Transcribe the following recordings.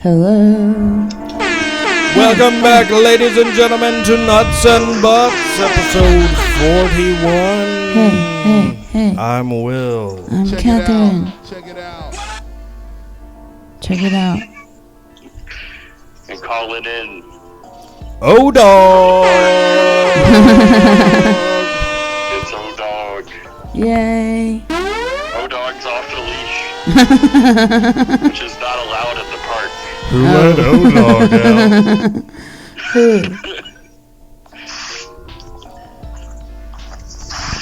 Hello. Welcome back, ladies and gentlemen, to Nuts and Butts, episode 41. Hey. I'm Will. I'm Catherine. Check it out. Check it out. And call it in. O-Dog! It's O-Dog. Yay. O-Dog's off the leash. Which is not allowed at the park. Who let O-Dog out? Who?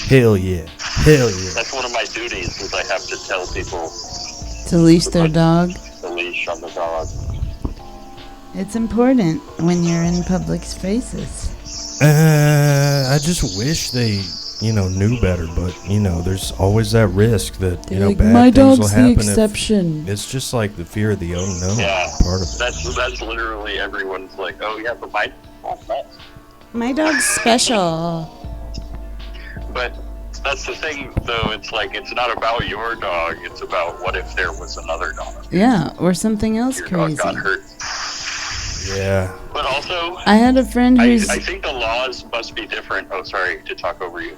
Hell yeah. That's one of my duties, is I have to tell people To leash their dog. the leash on the dog. It's important when you're in public spaces. I just wish they, knew better, but, there's always that risk that, They're like, bad my things will dog's the happen. exception. It's just like the fear of the unknown Yeah, part of it. that's literally everyone's like, oh yeah, but my dog's nuts. My dog's special. But that's the thing, though. It's like, it's not about your dog. It's about what if there was another dog. Yeah, or something else Your crazy. dog got hurt. Yeah. But also, I had a friend who's I think the laws must be different. Oh, sorry to talk over you.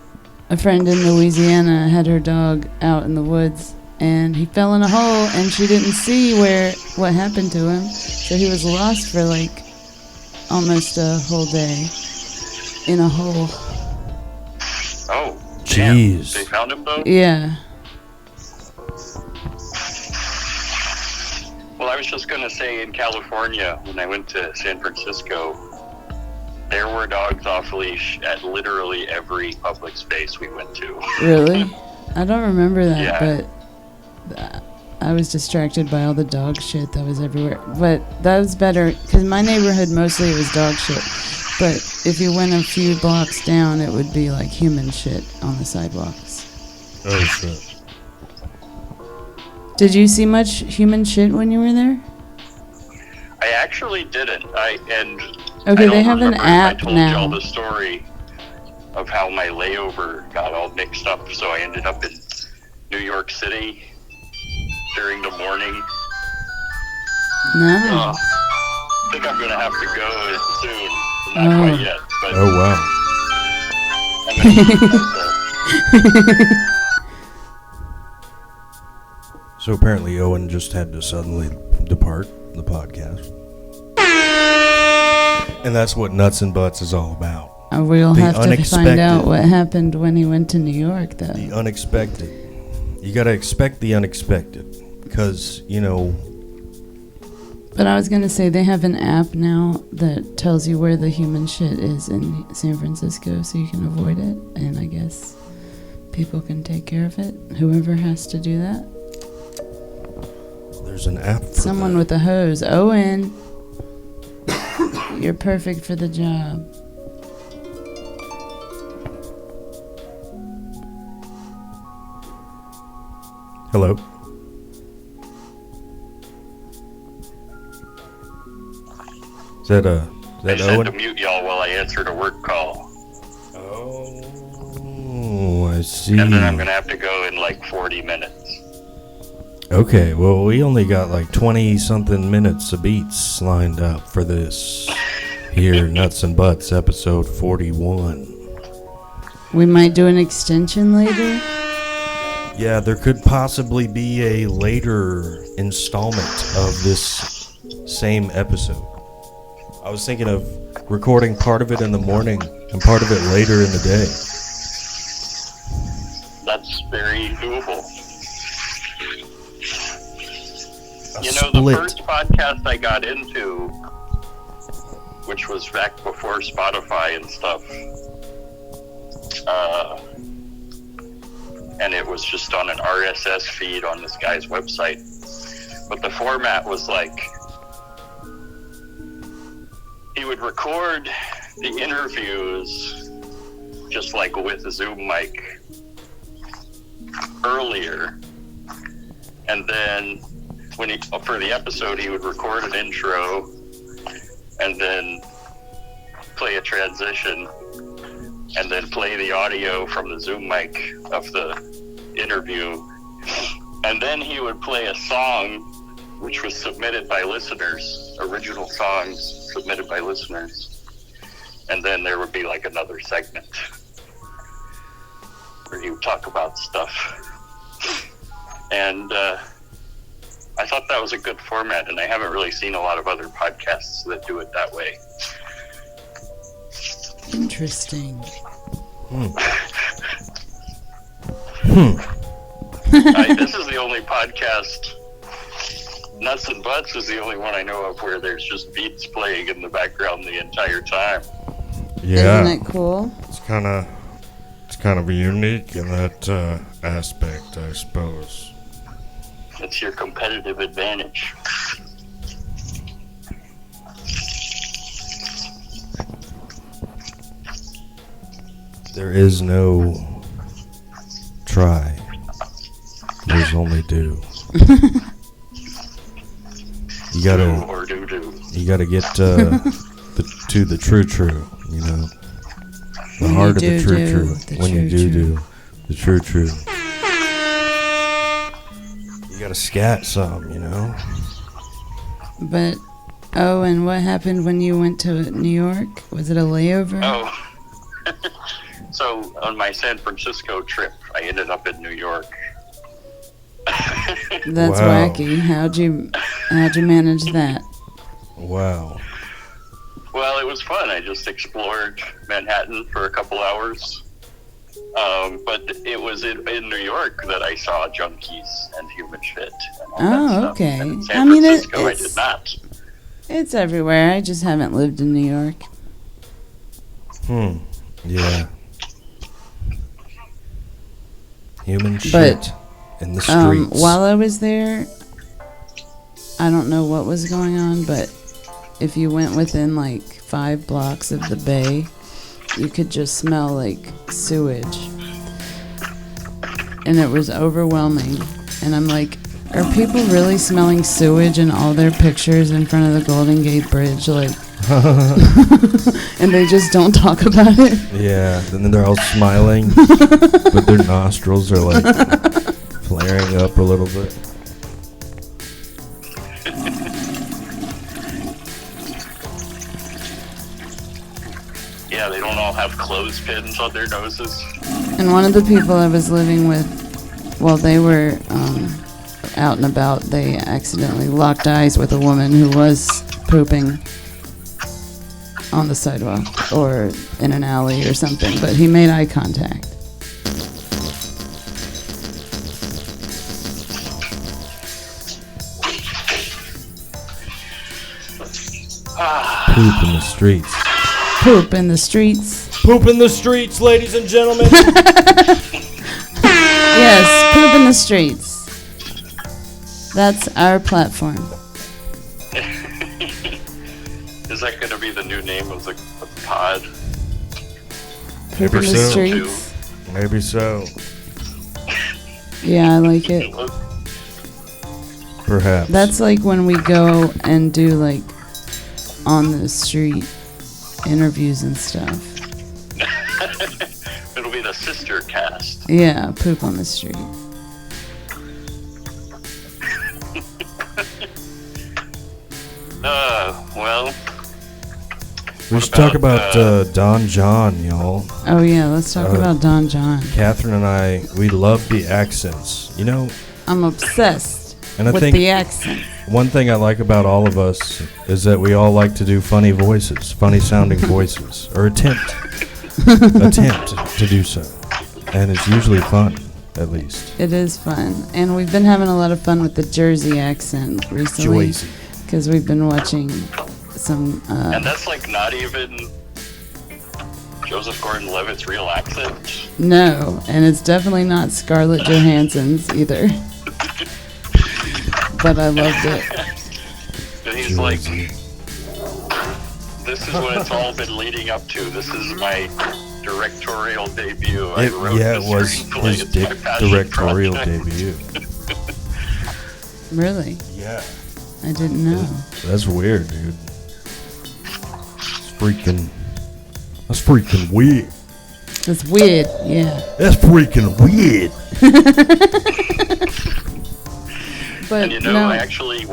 a friend in Louisiana had her dog out in the woods, and he fell in a hole, and she didn't see what happened to him, so he was lost for like almost a whole day in a hole. Oh, Jeez. damn. They found him, though? Yeah. Well, I was just going to say, in California, when I went to San Francisco, there were dogs off leash at literally every public space we went to. Really? I don't remember that, Yeah. but I was distracted by all the dog shit that was everywhere. But that was better, because my neighborhood mostly was dog shit. But if you went a few blocks down, it would be like human shit on the sidewalks. Oh, shit. Did you see much human shit when you were there? I actually didn't. Okay, they have an remember if app I told now. y'all the story of how my layover got all mixed up, so I ended up in New York City during the morning. No. I think I'm going to have to go soon. Not quite yet, but Oh, wow. I'm gonna So apparently Owen just had to suddenly depart the podcast. And that's what Nuts and Butts is all about. We'll The have to unexpected. find out what happened when he went to New York, though. The unexpected. You gotta expect the unexpected. Because, But I was going to say, they have an app now that tells you where the human shit is in San Francisco, so you can avoid it. And I guess people can take care of it. Whoever has to do that. there's an app for Someone that. with a hose. Owen, you're perfect for the job. Hello? Is that I said Owen? to mute y'all while I answered a work call. Oh, I see. And then I'm going to have to go in like 40 minutes. Okay, well, we only got like 20-something minutes of beats lined up for this here, Nuts and Butts, episode 41. We might do an extension later. Yeah, there could possibly be a later installment of this same episode. I was thinking of recording part of it in the morning and part of it later in the day. That's very doable. A The split. first podcast I got into, which was back before Spotify and stuff, and it was just on an RSS feed on this guy's website. But the format was like, he would record the interviews just like with a Zoom mic earlier, and then for the episode, he would record an intro and then play a transition and then play the audio from the Zoom mic of the interview. And then he would play a song which was submitted by listeners, original songs submitted by listeners. And then there would be like another segment where he would talk about stuff. And I thought that was a good format, and I haven't really seen a lot of other podcasts that do it that way. Interesting. This is the only podcast, Nuts and Butts is the only one I know of where there's just beats playing in the background the entire time. Yeah. Isn't it cool? It's kind of unique in that aspect, I suppose. It's your competitive advantage. There is no try. There's only do. You gotta, or do. You gotta get to the true, you know. The When heart of you the do true. the When you true. do the true. You gotta scat some, you know. But, oh, and what happened when you went to New York? Was it a layover? Oh. So on my San Francisco trip, I ended up in New York. That's Wow. wacky. How'd you manage that? Wow. Well, it was fun. I just explored Manhattan for a couple hours. But it was in New York that I saw Junkies and Human Shit. And all that Oh, stuff. okay. And in I San mean, Francisco, I it's- did not. It's everywhere. I just haven't lived in New York. Yeah. Human But, shit in the streets. While I was there, I don't know what was going on, but if you went within like 5 blocks of the bay, you could just smell like sewage. And it was overwhelming. And I'm like, are people really smelling sewage in all their pictures in front of the Golden Gate Bridge? Like, and they just don't talk about it? Yeah, and then they're all smiling, but their nostrils are like flaring up a little bit. Yeah, they don't all have clothespins on their noses. And one of the people I was living with, while they were out and about, they accidentally locked eyes with a woman who was pooping on the sidewalk or in an alley or something, but he made eye contact. Poop in the streets. Poop in the streets. Poop in the streets, ladies and gentlemen. Yes, poop in the streets. That's our platform. Is that going to be the new name of the pod? Poop Maybe in the so. streets. Maybe so. Yeah, I like it. Perhaps. That's like when we go and do like on the street interviews and stuff. It'll be the sister cast. Yeah, poop on the street. Well, we should talk about Don John, y'all. Oh yeah, let's talk about Don John. Catherine and I, we love the accents. You know, I'm obsessed and I with think the accent. one thing I like about all of us is that we all like to do funny voices, funny sounding voices, or attempt to do so. And it's usually fun, at least. It is fun, and we've been having a lot of fun with the Jersey accent recently Joyzy. because we've been watching some. and that's like not even Joseph Gordon-Levitt's real accent. No, and it's definitely not Scarlett Johansson's either. But I loved it. And he's like, Joyzy. this is what it's all been leading up to. This is my directorial debut. I wrote Yeah, it the was screenplay. his It's my passion directorial project. debut. Really, Yeah. I didn't know. That's weird, dude. That's freaking weird. It's weird, yeah. That's freaking weird. But And no. I actually,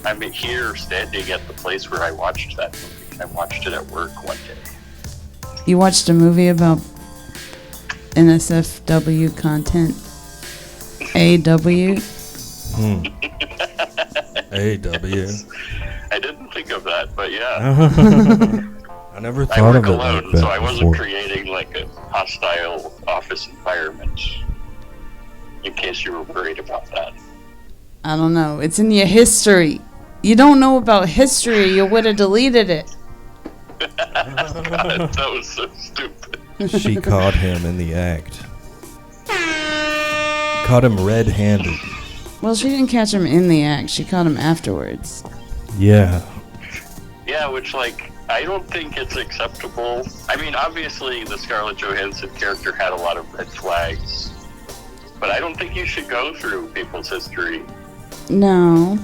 I'm here standing at the place where I watched that movie. I watched it at work one day. You watched a movie about NSFW content? AW? AW. I didn't think of that, but yeah. I never I thought work of it alone, like that so I wasn't before. creating like a hostile office environment. In case you were worried about that. I don't know. It's in your history. You don't know about history, you would have deleted it. God, that was so stupid. She caught him in the act. Caught him red-handed. Well, she didn't catch him in the act. She caught him afterwards. Yeah. Yeah, which, like, I don't think it's acceptable. I mean, obviously, the Scarlett Johansson character had a lot of red flags. But I don't think you should go through people's history. No.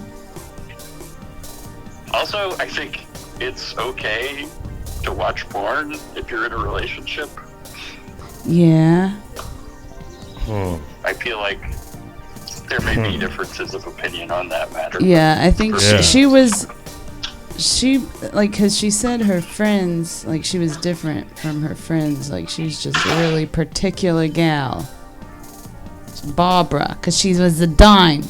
Also, I think it's okay to watch porn if you're in a relationship. Yeah. I feel like there may be differences of opinion on that matter. Yeah, I think Yeah. she was... She, like, because she said her friends, like, she was different from her friends. Like, she's just a really particular gal. Barbara, because she was a dime.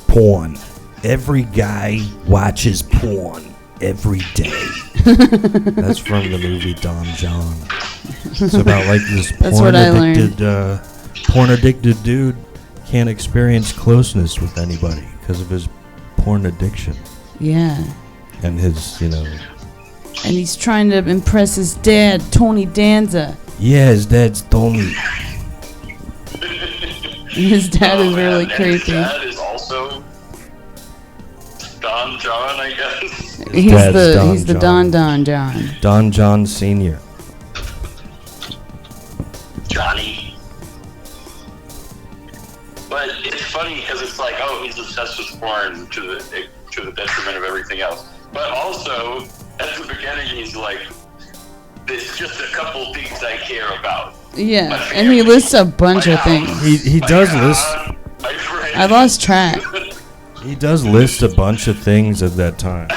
Porn. Every guy watches porn every day. That's from the movie Don John. It's about like this That's what I learned. porn addicted dude can't experience closeness with anybody because of his porn addiction Yeah. and his, And he's trying to impress his dad, Tony Danza. yeah, his dad's Tony. His dad is really And creepy. his dad is also Don John, I guess. He's dad's the Don he's the John. Don John. Don John Sr. Johnny. But it's funny because it's like, oh, he's obsessed with porn to the detriment of everything else. But also, at the beginning, he's like, there's just a couple things I care about. Yeah, and he lists a bunch of things. He does list. My friend. I lost track. He does list a bunch of things at that time.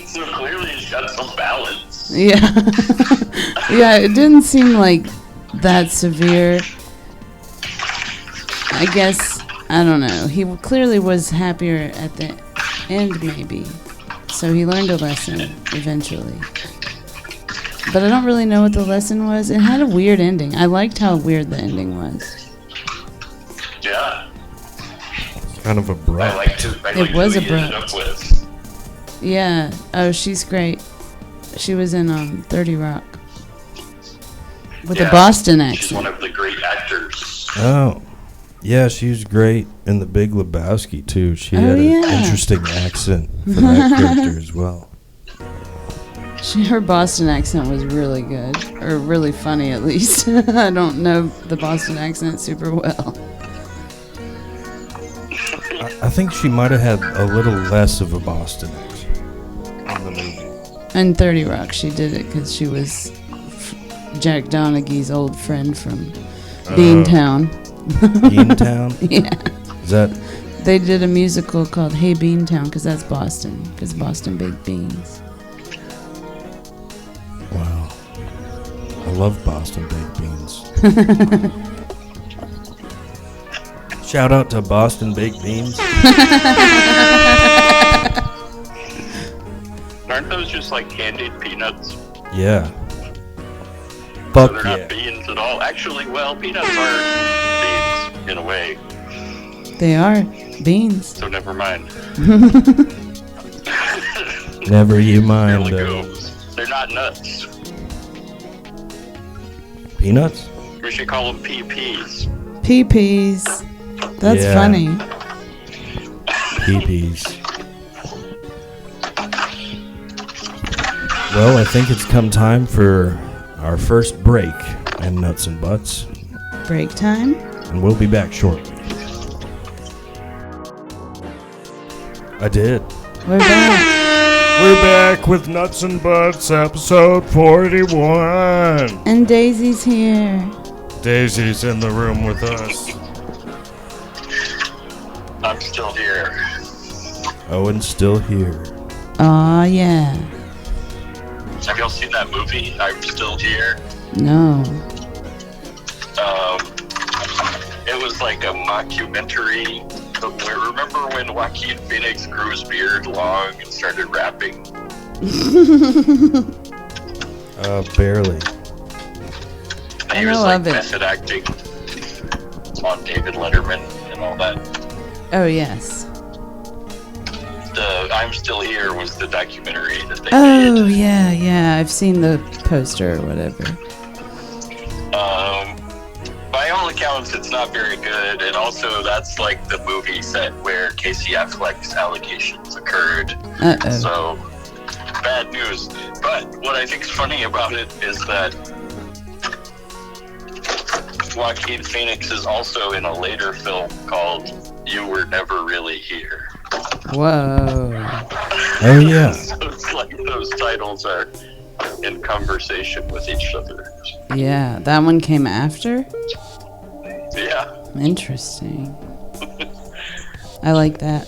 So clearly he's got some balance. Yeah. Yeah, it didn't seem like that severe. I guess, I don't know. He clearly was happier at the end, maybe. So he learned a lesson eventually. But I don't really know what the lesson was. It had a weird ending. I liked how weird the ending was. Yeah. Kind of I abrupt. like It was who he ended abrupt. up with. Yeah. Oh, she's great. She was in 30 Rock. With a Yeah, Boston She's one accent. of the great actors. Oh. Yeah, she was great in The Big Lebowski, too. She Oh, had an yeah. interesting accent for that character as well. Her Boston accent was really good. Or really funny, at least. I don't know the Boston accent super well. I think she might have had a little less of a Boston accent in the movie. In 30 Rock, she did it because she was Jack Donaghy's old friend from Beantown. Beantown? Yeah. Is that... They did a musical called Hey Beantown because that's Boston. Because Boston baked beans. Wow. I love Boston baked beans. Shout out to Boston baked beans. Aren't those just like candied peanuts? Yeah. So Fuck they're yeah. not beans at all. Actually, well, peanuts are beans in a way. They are beans. So never mind. Never you They're mind. legumes. They're not nuts. Peanuts? We should call them PPs. PPs. That's Yeah. funny. PPs. Well, I think it's come time for our first break in Nuts and Butts, Break time. and we'll be back shortly. I did. We're back. We're back with Nuts and Butts, episode 41. And Daisy's here. Daisy's in the room with us. I'm still here. Owen's still here. Aw, yeah. Have y'all seen that movie, I'm Still Here? No. It was like a mockumentary. Remember when Joaquin Phoenix grew his beard long and started rapping? Barely. He was know like of it. method acting on David Letterman and all that. Oh, yes. The I'm Still Here was the documentary that they Oh, made. yeah. I've seen the poster or whatever. By all accounts, it's not very good, and also that's like the movie set where Casey Affleck's allegations occurred. Uh-oh. So, bad news. But what I think's funny about it is that Joaquin Phoenix is also in a later film called You Were Never Really Here. Whoa. Oh, yeah. So it's like those titles are in conversation with each other. Yeah, that one came after? Yeah. Interesting. I like that.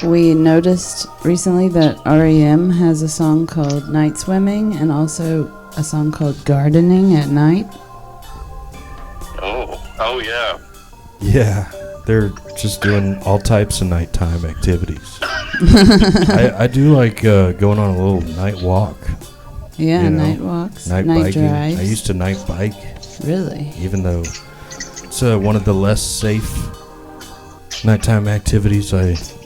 We noticed recently that REM has a song called Night Swimming and also a song called Gardening at Night. Oh yeah. Yeah, they're just doing all types of nighttime activities. I do like going on a little night walk. Yeah, You know, night walks, night night biking. drives. I used to night bike, Really? even though it's one of the less safe nighttime activities.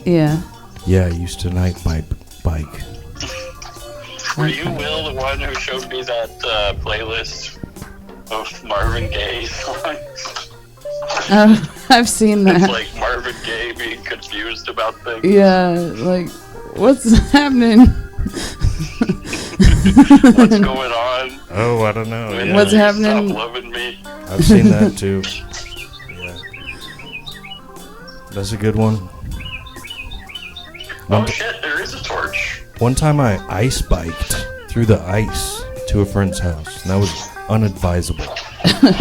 Yeah. I used to night bike. Were you, Will, the one who showed me that playlist of Marvin Gaye songs? Oh, I've seen It's that. like Marvin Gaye being confused about things. Yeah, like, what's happening? What's going on? Oh, I don't know. When Yeah. What's you happening? Stop loving me. I've seen that too. Yeah, that's a good one. Oh shit, there is a torch. One time I ice biked through the ice to a friend's house, and that was unadvisable.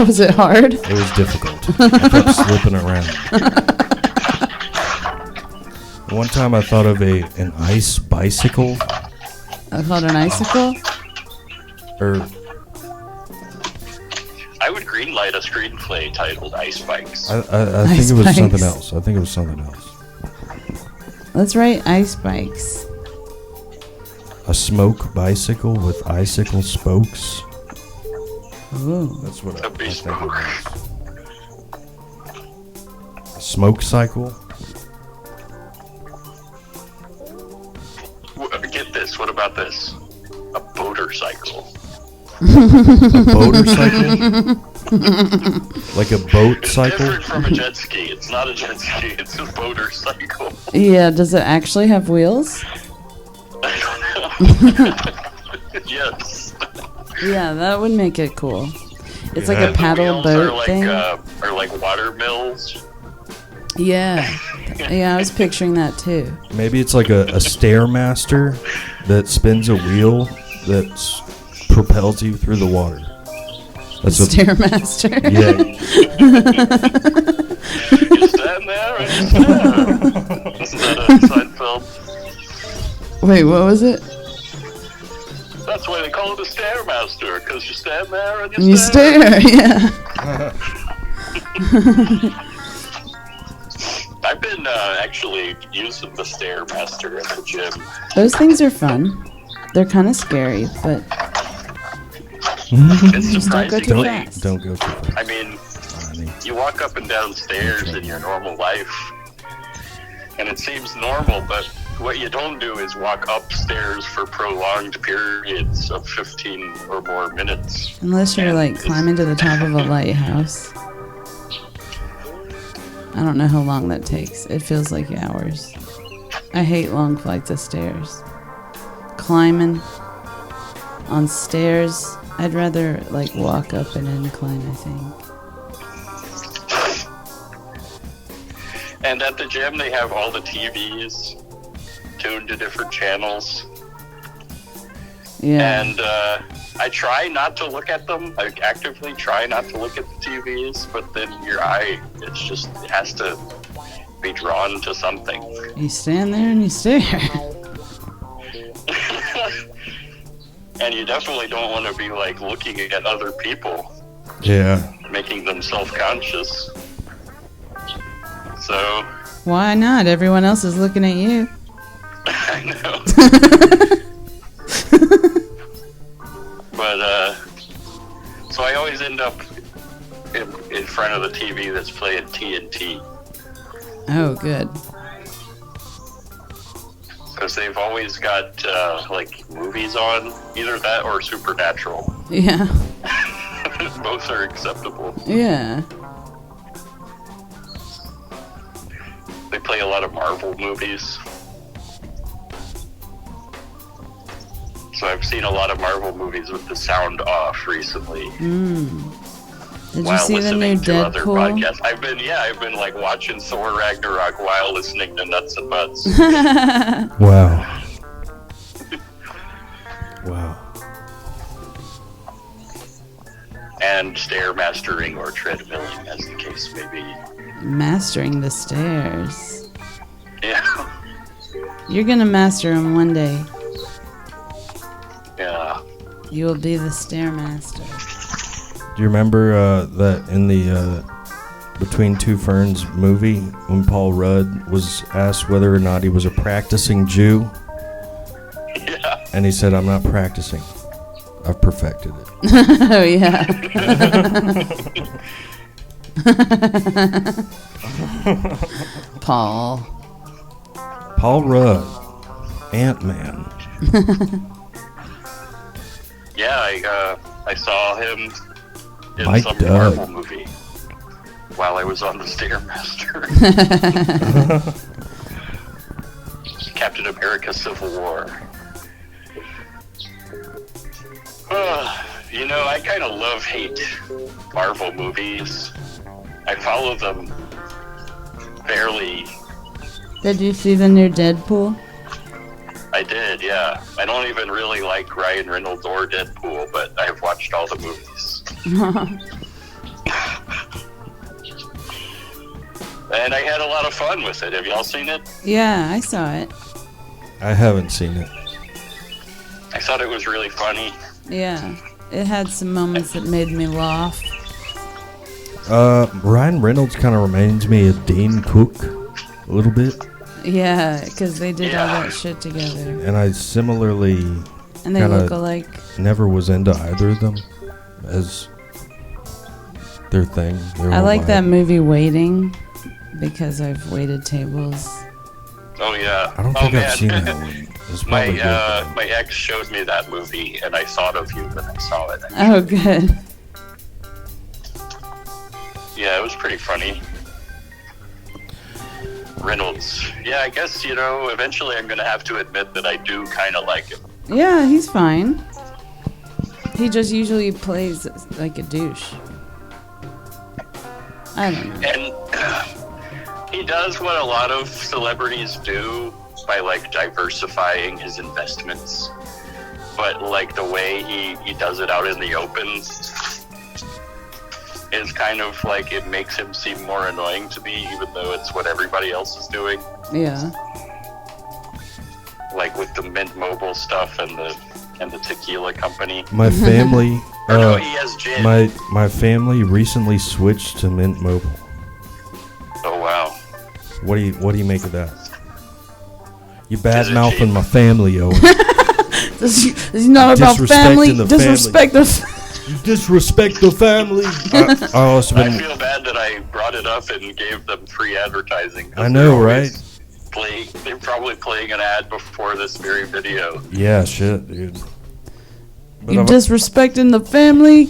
Was it hard? It was difficult. I kept slipping around. One time I thought of an ice bicycle, I called an icicle? or I would greenlight a screenplay titled Ice Bikes. I think Ice it was bikes. something else. I think it was something else. Let's write ice bikes. A smoke bicycle with icicle spokes. Ooh. That's what I A think beast it smoke. was. A smoke cycle. Get this, what about this? A boater cycle. A boater cycle? Like a boat It's cycle? different from a jet ski. It's not a jet ski, it's a boater cycle. Yeah, does it actually have wheels? Yes. Yeah, that would make it cool. It's like Yeah. a paddle Wheels boat are like, thing. are like water mills. Yeah. Yeah, I was picturing that too. Maybe it's like a stairmaster that spins a wheel that propels you through the water. That's a Stairmaster. yeah. You stand there and you stare. Isn't that a Seinfeld? Wait, what was it? That's why they call it a stairmaster, because you stand there and And you stare, yeah. I've been actually using the stairmaster at the gym. Those things are fun. They're kind of scary, but It's Just don't go too surprisingly. fast. Don't go too fast. I mean, honey. you walk up and down stairs in your normal life, and it seems normal, but what you don't do is walk upstairs for prolonged periods of 15 or more minutes. unless you're like climbing to the top of a lighthouse. I don't know how long that takes. It feels like hours. I hate long flights of stairs. Climbing on stairs, I'd rather like walk up an incline, I think. And at the gym, they have all the TVs tuned to different channels. Yeah. And I try not to look at them. I actively try not to look at the TVs, but then your eye, it has to be drawn to something. You stand there and you stare. And you definitely don't want to be like looking at other people. Yeah. Making them self-conscious. So. Why not? Everyone else is looking at you. I know. But, so I always end up in front of the TV that's playing TNT. Oh, good. Because they've always got, like, movies on. Either that or Supernatural. Yeah. Both are acceptable. Yeah. They play a lot of Marvel movies. So I've seen a lot of Marvel movies with the sound off recently. Did you see the new Deadpool? I've been like watching Thor Ragnarok while listening to Nuts and Butts. Wow. Wow. And stairmastering or treadmilling, as the case may be. Mastering the stairs. Yeah. You're gonna master them one day. Yeah. You will be the stairmaster. Do you remember that in the Between Two Ferns movie when Paul Rudd was asked whether or not he was a practicing Jew? Yeah. And he said, "I'm not practicing. I've perfected it." Oh, yeah. Paul Rudd. Ant-Man. Yeah, I saw him in Mike some Doug. Marvel movie while I was on the Stairmaster. Captain America Civil War. You know, I kind of love-hate Marvel movies. I follow them fairly. Did you see the new Deadpool? I did, yeah. I don't even really like Ryan Reynolds or Deadpool, but I've watched all the movies. And I had a lot of fun with it. Have y'all seen it? Yeah, I saw it. I haven't seen it. I thought it was really funny. Yeah, it had some moments that made me laugh. Ryan Reynolds kind of reminds me of Dane Cook a little bit. Yeah, because they did all that shit together. And I similarly And they look alike. never was into either of them as their thing. I like that movie Waiting because I've waited tables. Oh, yeah. I don't think I've seen that one. It's probably good. My ex showed me that movie, and I thought of you when I saw it. Oh, good. Yeah, it was pretty funny. Reynolds. Yeah, I guess, you know, eventually I'm going to have to admit that I do kind of like him. Yeah, he's fine. He just usually plays like a douche. I don't know. And he does what a lot of celebrities do by, like, diversifying his investments. But, like, the way he does it out in the open is kind of like it makes him seem more annoying to me, even though it's what everybody else is doing. Yeah. Like with the Mint Mobile stuff and the tequila company. My family, no, he has gin. my family recently switched to Mint Mobile. Oh wow! What do you make of that? You bad mouthing my family, Owen. This is not about family. Disrespect the. You disrespect the family. I feel bad that I brought it up and gave them free advertising. I know, right? They're probably playing an ad before this very video. Yeah, shit, dude. But You disrespecting the family?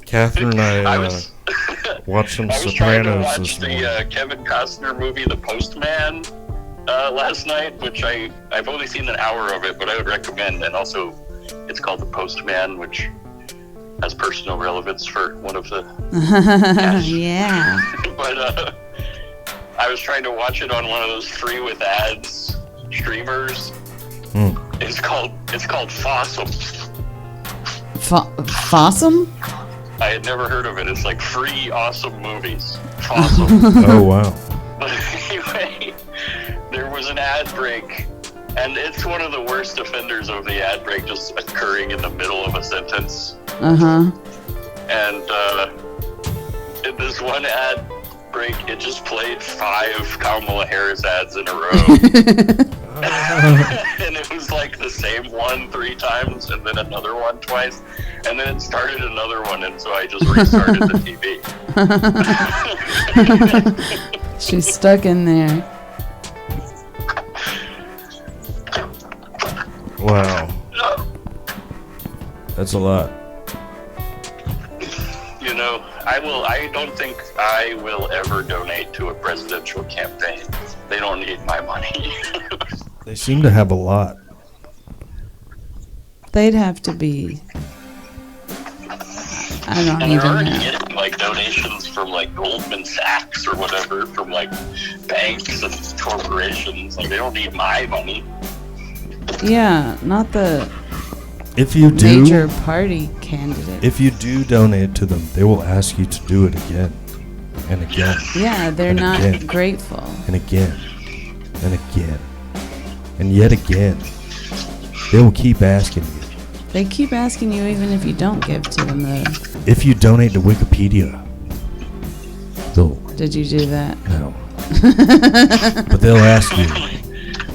Catherine and I watched some Sopranos. I was trying to watch the Kevin Costner movie, The Postman, last night, which I've only seen an hour of it, but I would recommend. And also, it's called The Postman, which has personal relevance for one of the Yeah. But I was trying to watch it on one of those free with ads streamers. Hmm. It's called Fossum. Fossum? I had never heard of it. It's like free awesome movies. Fossum. Oh, wow. But anyway, there was an ad break, and it's one of the worst offenders of the ad break just occurring in the middle of a sentence. Uh-huh. And in this one ad break, it just played 5 Kamala Harris ads in a row. And it was like the same one 3 times, and then another one twice, and then it started another one, and so I just restarted the TV. She's stuck in there. Wow. That's a lot. You know, I don't think I will ever donate to a presidential campaign. They don't need my money. They seem to have a lot. They'd have to be. I don't And they're even already know. getting like donations from like Goldman Sachs or whatever, from like banks and corporations. Like they don't need my money. Yeah, not the If you do, major party candidate. if you do donate to them, they will ask you to do it again and again Yeah, they're And not again. grateful. and again and again and yet again. They will keep asking you. They keep asking you even if you don't give to them, though. If you donate to Wikipedia, they'll Did you do that? no. But they'll ask you.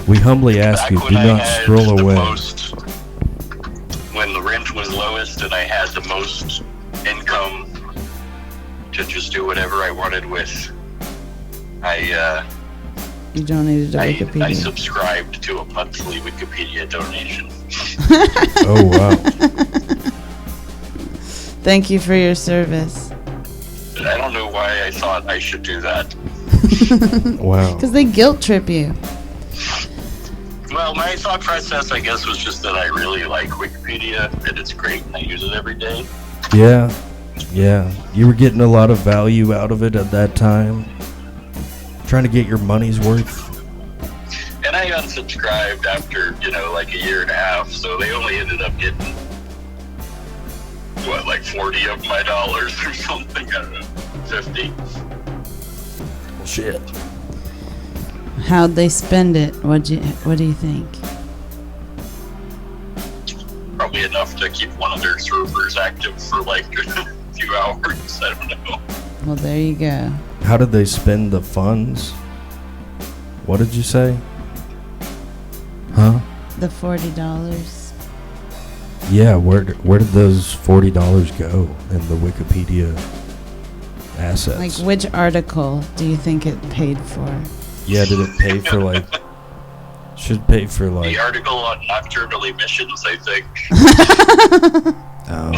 We humbly ask Back you, when do I not had scroll the away. most, when the rent was lowest and I had the most income to just do whatever I wanted with, You donated to I Wikipedia. subscribed to a monthly Wikipedia donation. Oh, wow. Thank you for your service. I don't know why I thought I should do that. Wow. Because they guilt trip you. Well, my thought process, I guess, was just that I really like Wikipedia, and it's great, and I use it every day. Yeah. Yeah. You were getting a lot of value out of it at that time. Trying to get your money's worth. And I unsubscribed after, like a year and a half, so they only ended up getting, like 40 of my dollars or something, I don't know, 50. Well, shit. How'd they spend it? What do you think? Probably enough to keep one of their servers active for like a few hours, I don't know. Well, there you go. How did they spend the funds? What did you say? Huh? The $40. Yeah, where did those $40 go in the Wikipedia assets? Like, which article do you think it paid for? Yeah, did it pay for like? Should pay for like. The article on nocturnal emissions, I think. Oh.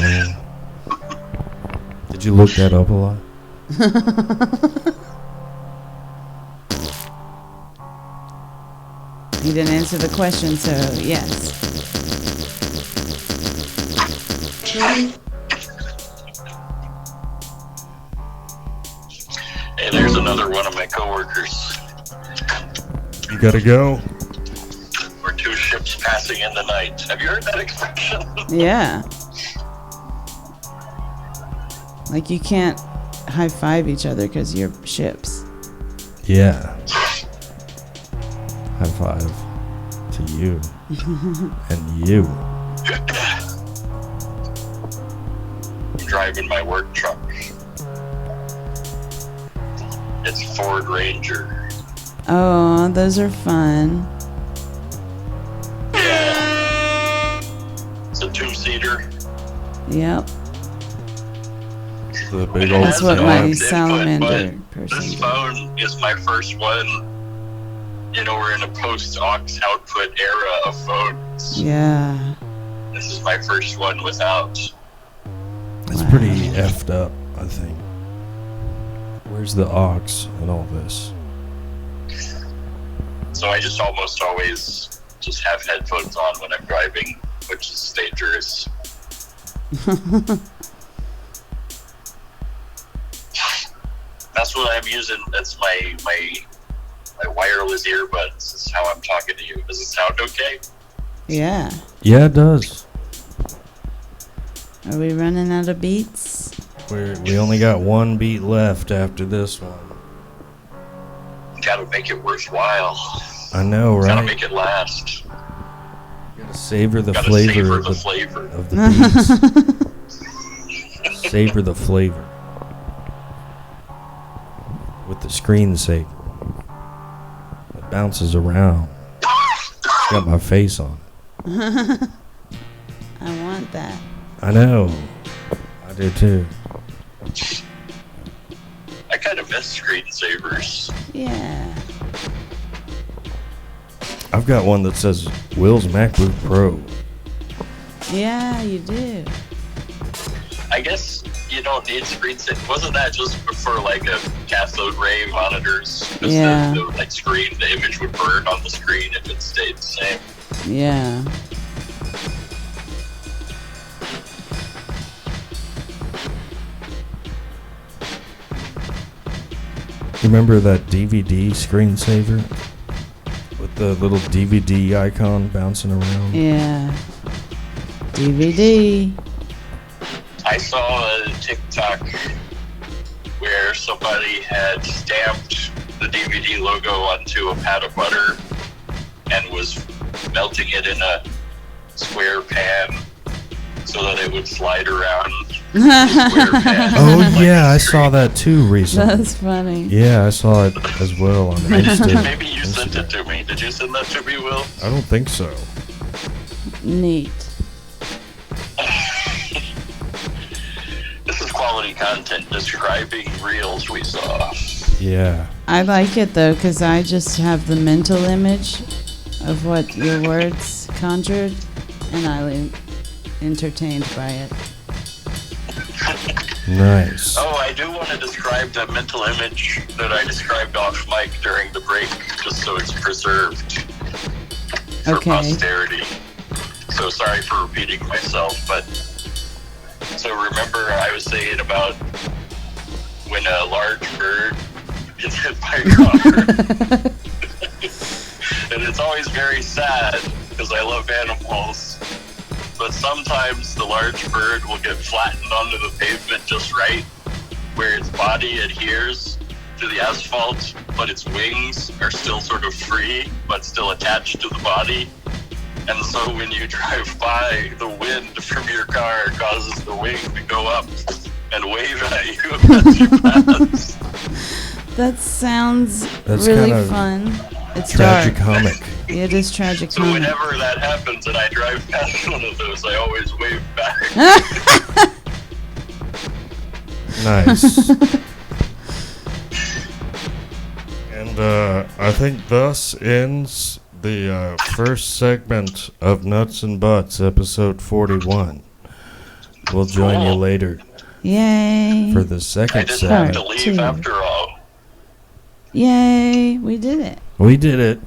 Did you look that up a lot? You didn't answer the question, so yes. Hey, there's another one of my coworkers. You gotta go. Or 2 ships passing in the night. Have you heard that expression? Yeah. Like, you can't high five each other because you're ships. Yeah. High five to you and you. I'm driving my work truck. It's Ford Ranger. Oh, those are fun. Yeah. It's a 2-seater. Yep. The big old. That's what no my input, salamander but person This did. phone is my first one. We're in a post-aux output era of phones. Yeah. This is my first one without. It's pretty effed up, I think. Where's the aux in all this? So I just almost always just have headphones on when I'm driving, which is dangerous. That's what I'm using. That's my my wireless earbuds. This is how I'm talking to you. Does it sound okay? Yeah. Yeah, it does. Are we running out of beats? We only got one beat left after this one. Gotta make it worthwhile. I know, right? Gotta make it last. Gotta savor the Gotta flavor savor of the flavor. of the beats. Savor the flavor. With the screensaver. It bounces around. It's got my face on it. I want that. I know. I do too. I kind of miss screensavers. Yeah. I've got one that says Will's MacBook Pro. Yeah, you do. I guess you don't need screensavers. Wasn't that just for like a cathode ray monitors? Because Yeah. the like screen, the image would burn on the screen if it stayed the same. Yeah. You remember that DVD screensaver? With the little DVD icon bouncing around? Yeah. DVD. I saw a TikTok where somebody had stamped the DVD logo onto a pat of butter and was melting it in a square pan so that it would slide around the square pan. Oh, like yeah, a I screen. saw that too recently. That's funny. Yeah, I saw it as well on Insta. Maybe you sent it to me. Did you send that to me, Will? I don't think so. Neat. This is quality content describing reels we saw. Yeah. I like it though, because I just have the mental image of what your words conjured, and I'm entertained by it. Nice. Oh, I do want to describe that mental image that I described off mic during the break, just so it's preserved for Okay. posterity. So sorry for repeating myself, but so remember I was saying about when a large bird gets hit by a car. And it's always very sad because I love animals. But sometimes the large bird will get flattened onto the pavement just right, where its body adheres to the asphalt, but its wings are still sort of free, but still attached to the body. And so when you drive by, the wind from your car causes the wing to go up and wave at you as you pass. That sounds That's really kinda fun. It's dark. Tragicomic. It is tragic. So whenever that happens and I drive past one of those, I always wave back. Nice. And I think thus ends the first segment of Nuts and Butts, episode 41. We'll join you later Yay. for the I second didn't have segment. to leave after all. Yay. We did it. We did it.